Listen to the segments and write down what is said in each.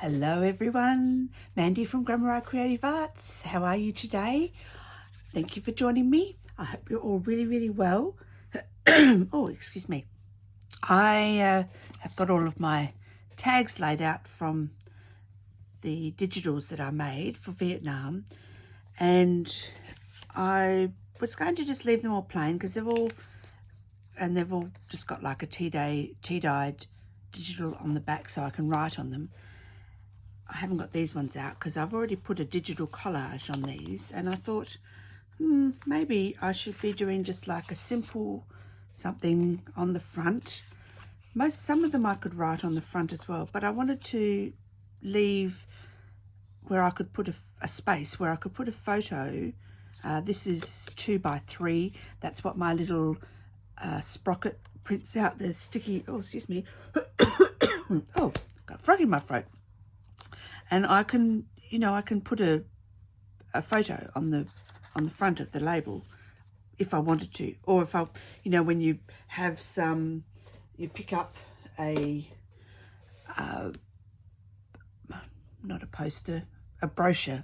Hello everyone, Mandy from Grammar Creative Arts. How are you today? Thank you for joining me. I hope you're all really well. Oh, excuse me. I have got all of my tags laid out from the digitals that I made for Vietnam, and I was going to just leave them all plain because they've all just got like a tea-dyed digital on the back so I can write on them. I haven't got these ones out because I've already put a digital collage on these, and I thought maybe I should be doing just like a simple something on the front. Some of them I could write on the front as well, but I wanted to leave where I could put a space where I could put a photo. This is 2x3. That's what my little sprocket prints out. The sticky, oh excuse me, oh, got a frog in my throat. And I can, I can put a photo on the front of the label if I wanted to, or if I, when you have you pick up not a poster, a brochure.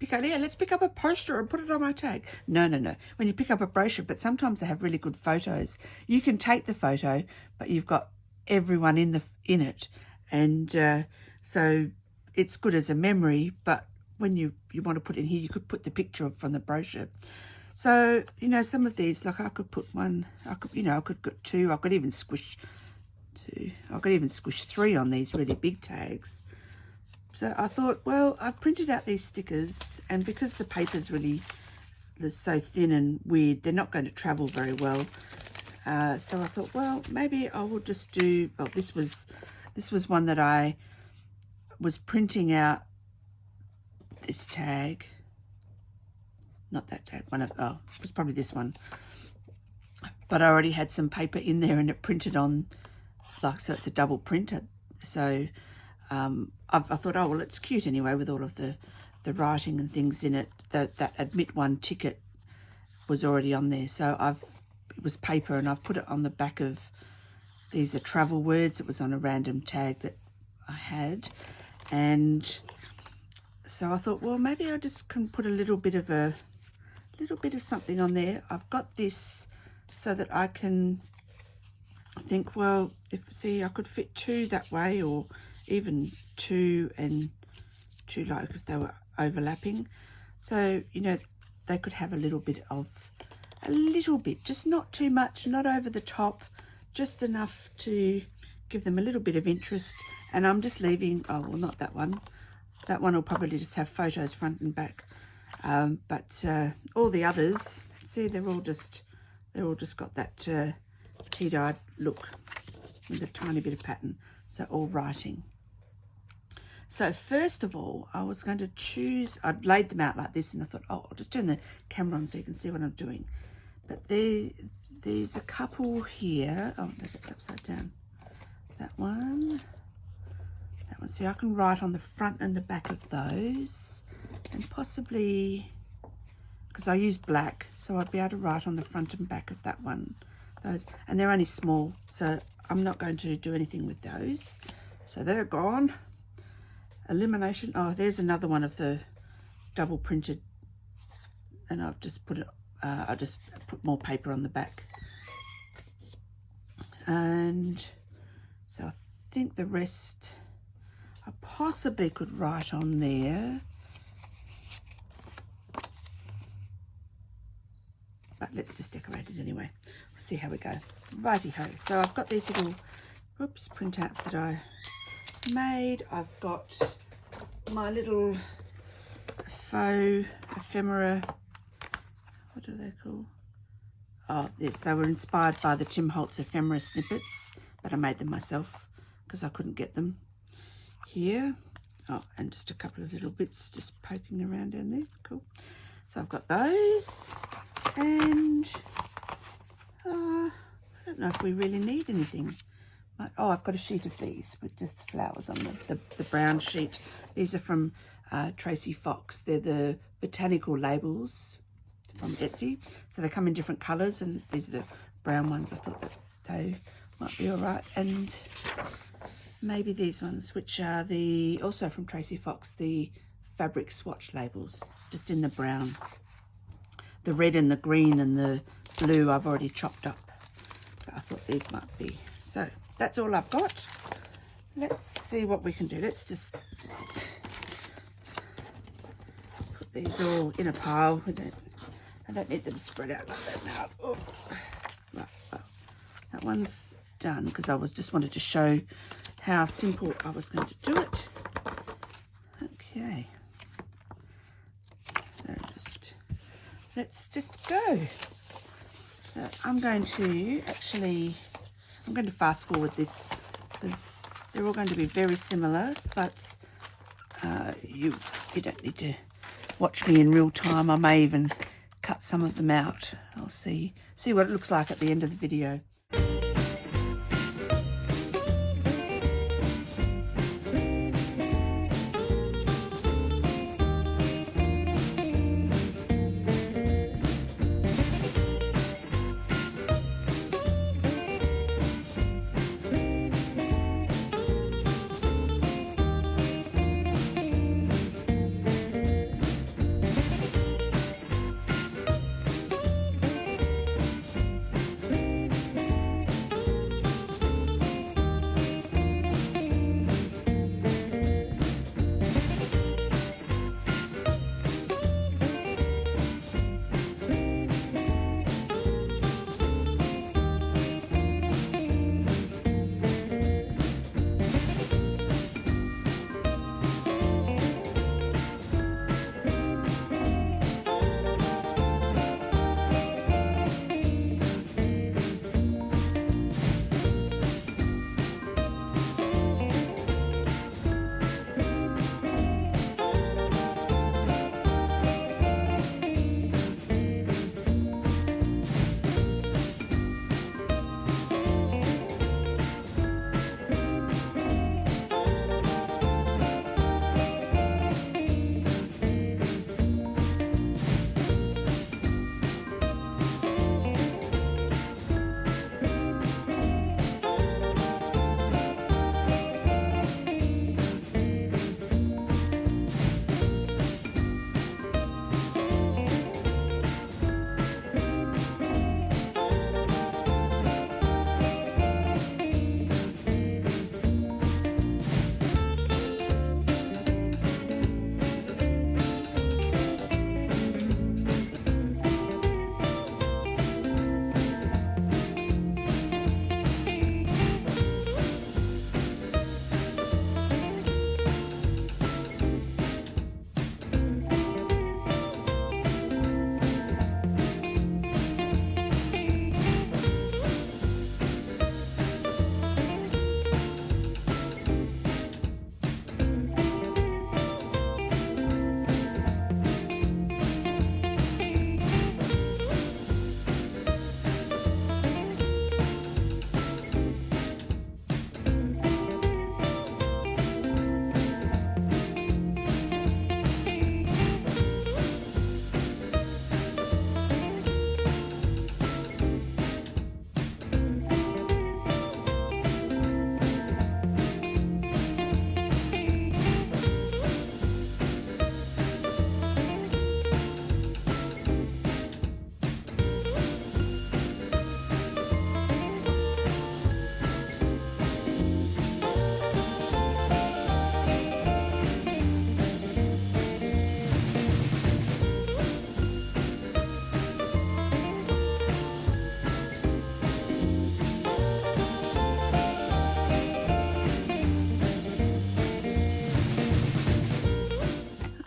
Let's pick up a poster and put it on my tag. No. When you pick up a brochure, but sometimes they have really good photos. You can take the photo, but you've got everyone in it, and so it's good as a memory. But when you want to put it in here, you could put the picture from the brochure. So some of these, like I could put one. I could get two. I could even squish two. I could even squish three on these really big tags. So I thought, well, I've printed out these stickers, and because the paper's they're so thin and weird, they're not going to travel very well. So I thought, well, maybe I will just do. Oh, this was one that I was printing out. This tag, not that tag. It was probably this one. But I already had some paper in there, and it printed on, so it's a double print. So I thought, oh well, it's cute anyway with all of the writing and things in it. That admit one ticket was already on there, so it was paper, and I've put it on the back of. These are travel words. It was on a random tag that I had, and so I thought, well, maybe I just can put a little bit of something on there. I've got this so that I can think, well, I could fit two that way, or even two and two, like if they were overlapping. So, they could have a little bit, just not too much, not over the top, just enough to give them a little bit of interest. And I'm just leaving, oh, well, not that one. That one will probably just have photos front and back. But all the others, see, they're all just got that tea-dyed look with a tiny bit of pattern. So all writing. So first of all, I was going to choose, I'd laid them out like this, and I thought, oh, I'll just turn the camera on so you can see what I'm doing. But there's a couple here. Oh, that's upside down. That one. See, I can write on the front and the back of those, and possibly, because I use black, so I'd be able to write on the front and back of that one. Those, and they're only small, so I'm not going to do anything with those. So they're gone. Elimination. Oh, there's another one of the double printed, and I've just put it. I just put more paper on the back, and so I think the rest I possibly could write on there, but let's just decorate it anyway. We'll see how we go. Righty-ho. So I've got these little printouts that I made. I've got my little faux ephemera. What are they called? Oh, yes, they were inspired by the Tim Holtz ephemera snippets, but I made them myself because I couldn't get them here. Oh, and just a couple of little bits just poking around down there. Cool. So I've got those, and I don't know if we really need anything. Oh, I've got a sheet of these with just flowers on the brown sheet. These are from Tracy Fox. They're the botanical labels from Etsy. So they come in different colours, and these are the brown ones. I thought that they might be all right. And maybe these ones, which are the, also from Tracy Fox, the fabric swatch labels, just in the brown. The red and the green and the blue I've already chopped up, but I thought these might be. So that's all I've got. Let's see what we can do. Let's just put these all in a pile. I don't need them spread out like that now. Oh. Right, well, that one's done because I just wanted to show how simple I was going to do it. Okay. So let's just go. I'm going to fast forward this because they're all going to be very similar, but you don't need to watch me in real time. I may even cut some of them out. I'll see what it looks like at the end of the video.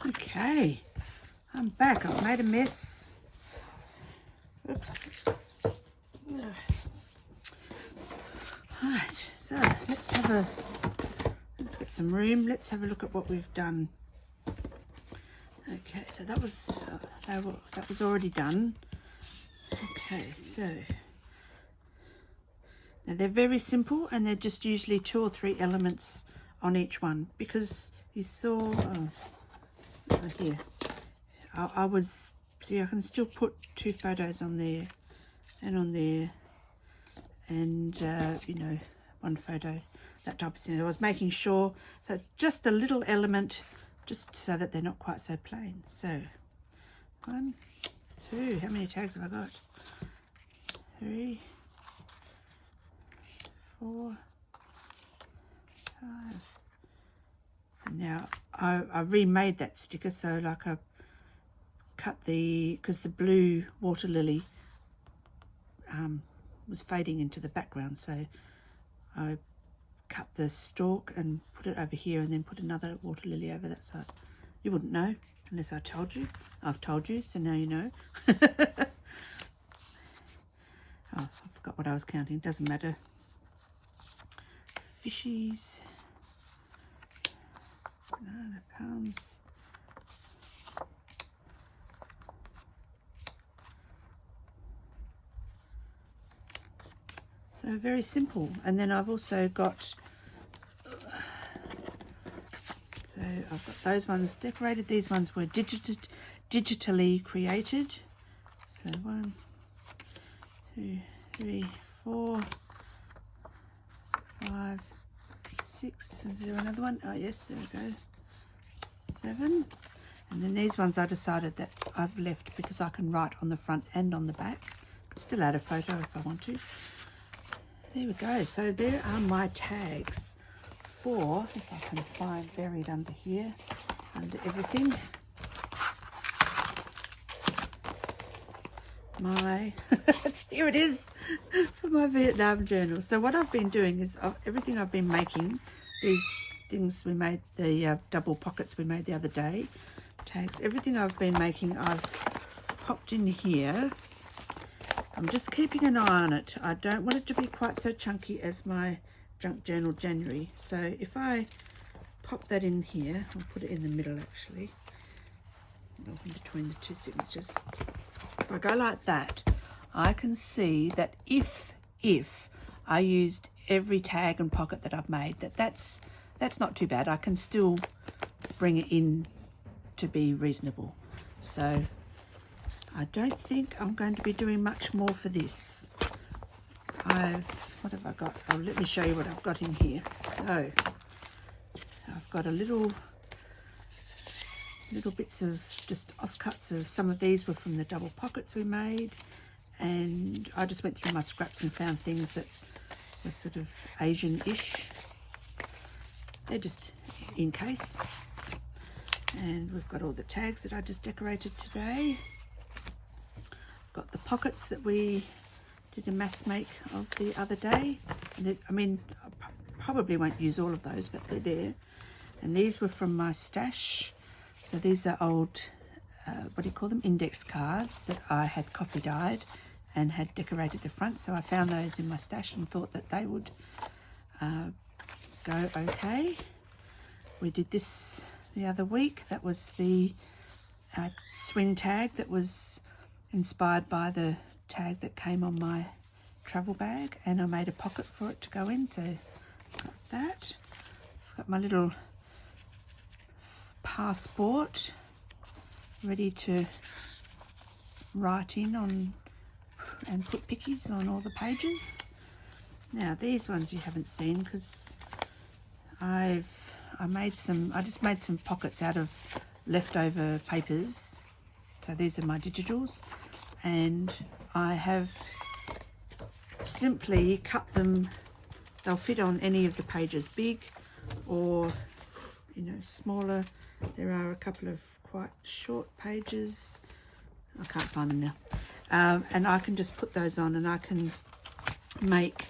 Okay, I'm back. I've made a mess. Oops. Right, so let's get some room. Let's have a look at what we've done. Okay, so that was already done. Okay, so now they're very simple, and they're just usually 2 or 3 elements on each one, because you saw here I was, see, I can still put 2 photos on there and on there, and you know, one photo, that type of thing. I was making sure, so it's just a little element, just so that they're not quite so plain. So 1, 2, how many tags have I got? 3, 4, 5. And now I remade that sticker, so like I cut because the blue water lily was fading into the background, so I cut the stalk and put it over here, and then put another water lily over that side. You wouldn't know unless I told you. I've told you, so now you know. Oh, I forgot what I was counting. Doesn't matter. Fishies. Banana palms. So very simple. And then I've also got, so I've got those ones decorated. These ones were digitally created. So 1, 2, 3, 4, 5, 6. Is there another one? Oh yes, there we go. 7. And then these ones I decided that I've left because I can write on the front and on the back. I can still add a photo if I want to. There we go. So there are my tags for, if I can find buried under here, under everything, my, here it is, for my Vietnam journal. So what I've been doing is everything I've been making, these things we made, the double pockets we made the other day, tags, everything I've been making I've popped in here. I'm just keeping an eye on it. I don't want it to be quite so chunky as my junk journal January. So if I pop that in here, I'll put it in the middle actually, in between the two signatures. If I go like that, I can see that if I used every tag and pocket that I've made, that's not too bad. I can still bring it in to be reasonable. So I don't think I'm going to be doing much more for this. What have I got? Oh, let me show you what I've got in here. So I've got a little bits of just offcuts of some of these were from the double pockets we made, and I just went through my scraps and found things that were sort of Asian-ish. They're just in case. And we've got all the tags that I just decorated today. Got the pockets that we did a mass make of the other day. I mean, I probably won't use all of those, but they're there. And these were from my stash. So these are old, what do you call them, index cards that I had coffee dyed and had decorated the front. So I found those in my stash and thought that they would go okay. We did this the other week. That was the swing tag that was inspired by the tag that came on my travel bag, and I made a pocket for it to go in, so got that. I've got my little passport ready to write in on and put pickies on all the pages. Now these ones you haven't seen because I just made some pockets out of leftover papers. So these are my digitals, and I have simply cut them. They'll fit on any of the pages, big or, you know, smaller. There are a couple of quite short pages. I can't find them now. And I can just put those on, and I can make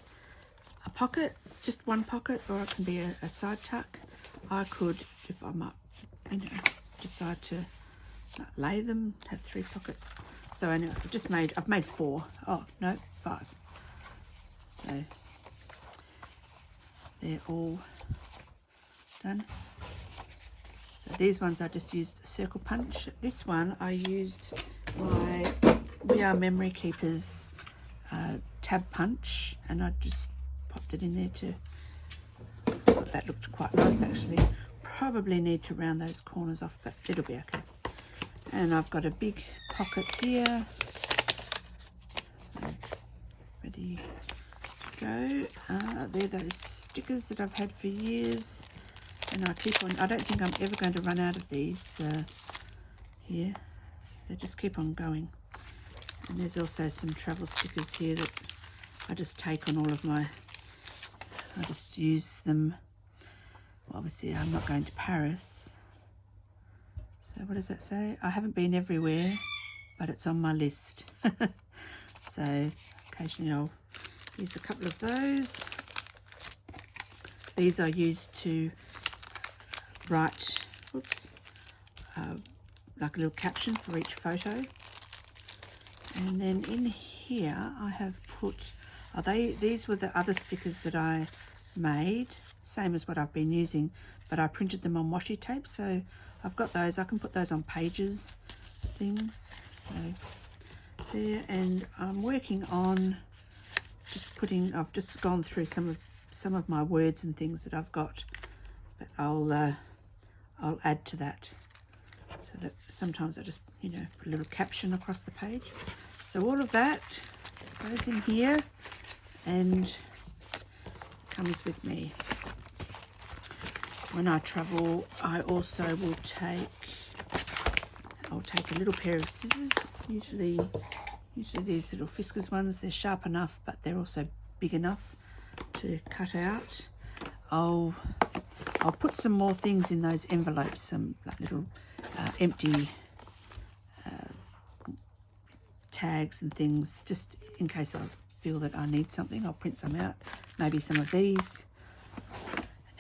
a pocket, just one pocket, or it can be a side tuck. I could, if I might, you know, decide to lay them, have 3 pockets. So anyway, I've made 4. Oh no, 5. So they're all done. So these ones I just used a circle punch. This one I used my We Are Memory Keepers tab punch, and I just popped it in there too. Thought that looked quite nice actually. Probably need to round those corners off, but it'll be okay. And I've got a big pocket here, so ready to go. They're those stickers that I've had for years, and I keep on. I don't think I'm ever going to run out of these here. They just keep on going. And there's also some travel stickers here that I just take on all of my. I just use them. Well, obviously, I'm not going to Paris. So what does that say? I haven't been everywhere, but it's on my list. So occasionally I'll use a couple of those. These I use to write, like a little caption for each photo. And then in here I have put, these were the other stickers that I made, same as what I've been using, but I printed them on washi tape, so I've got those. I can put those on pages, things. So there, and I'm working on just putting. I've just gone through some of my words and things that I've got, but I'll add to that. So that sometimes I just put a little caption across the page. So all of that goes in here and comes with me. When I travel, I also will take a little pair of scissors, usually these little Fiskars ones. They're sharp enough, but they're also big enough to cut out. I'll put some more things in those envelopes, some like little empty tags and things, just in case I feel that I need something. I'll print some out, maybe some of these,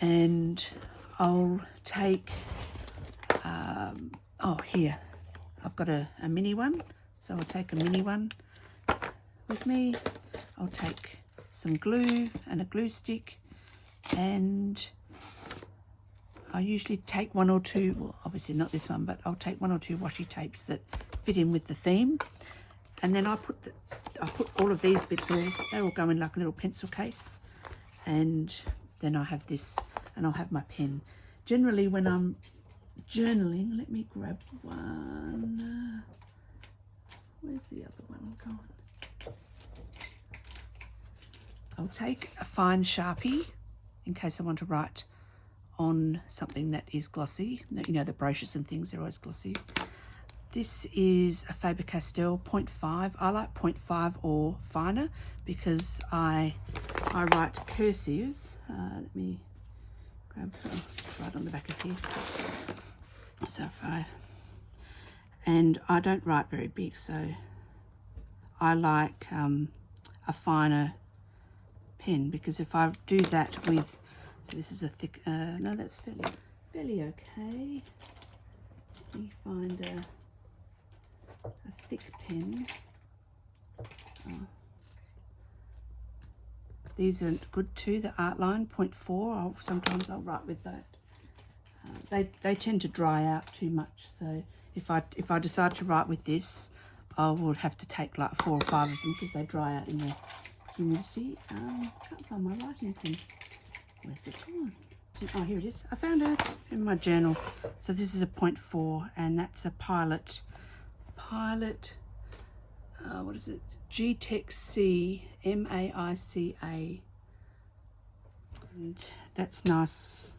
and I'll take here I've got a mini one, so I'll take a mini one with me. I'll take some glue and a glue stick, and I usually take one or two, well obviously not this one, but I'll take one or two washi tapes that fit in with the theme, and then I put all of these bits, they all go in like a little pencil case, and then I have this, and I'll have my pen. Generally when I'm journaling, let me grab one, where's the other one gone? I'll take a fine Sharpie in case I want to write on something that is glossy. The brochures and things, they're always glossy. This is a Faber-Castell 0.5. I like 0.5 or finer because I write cursive. Let me grab, right on the back of here. So and I don't write very big, so I like a finer pen, because if I do that with, so this is a thick, no, that's fairly okay. Let me find a thick pen. These are good too, the Artline 0.4. Sometimes I'll write with that. They tend to dry out too much, so if I decide to write with this, I would have to take like 4 or 5 of them because they dry out in the humidity. Can't find my writing pen. Where's it gone? Oh, here it is. I found it in my journal. So this is a 0.4, and that's a Pilot. What is it? G-Tech C, M-A-I-C-A. And that's nice.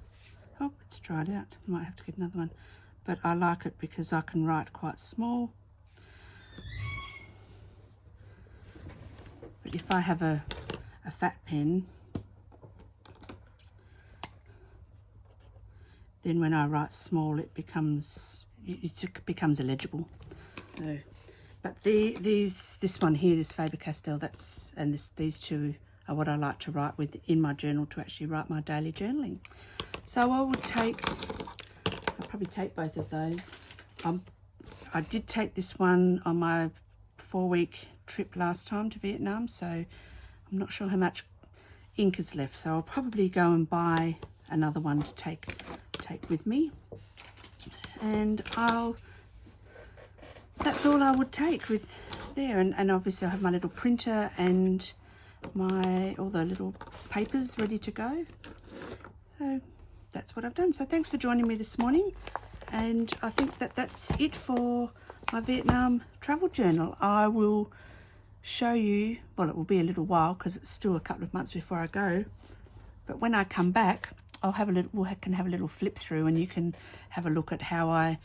Oh, it's dried out. Might have to get another one. But I like it because I can write quite small. But if I have a fat pen, then when I write small, it becomes illegible. So, but this one here, this Faber-Castell, these two are what I like to write with in my journal to actually write my daily journaling. So I'll probably take both of those. I did take this one on my 4-week trip last time to Vietnam, so I'm not sure how much ink is left. So I'll probably go and buy another one to take with me. And that's all I would take with there. And obviously I have my little printer and all the little papers ready to go. So that's what I've done. So thanks for joining me this morning, and I think that's it for my Vietnam travel journal. I will show you, well, it will be a little while because it's still a couple of months before I go, but when I come back, I'll have a little, we can have a little flip through, and you can have a look at how I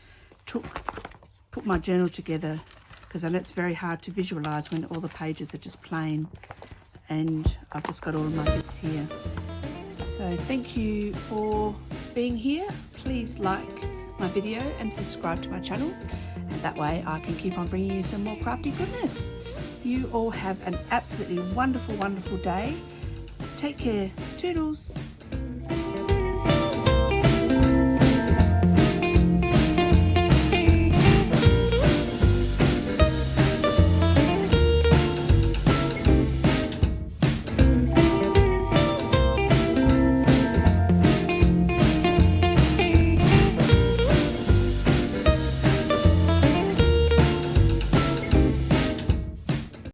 put my journal together, because I know it's very hard to visualize when all the pages are just plain, and I've just got all of my bits here. So thank you for being here. Please like my video and subscribe to my channel, and that way I can keep on bringing you some more crafty goodness. You all have an absolutely wonderful, wonderful day. Take care. Toodles.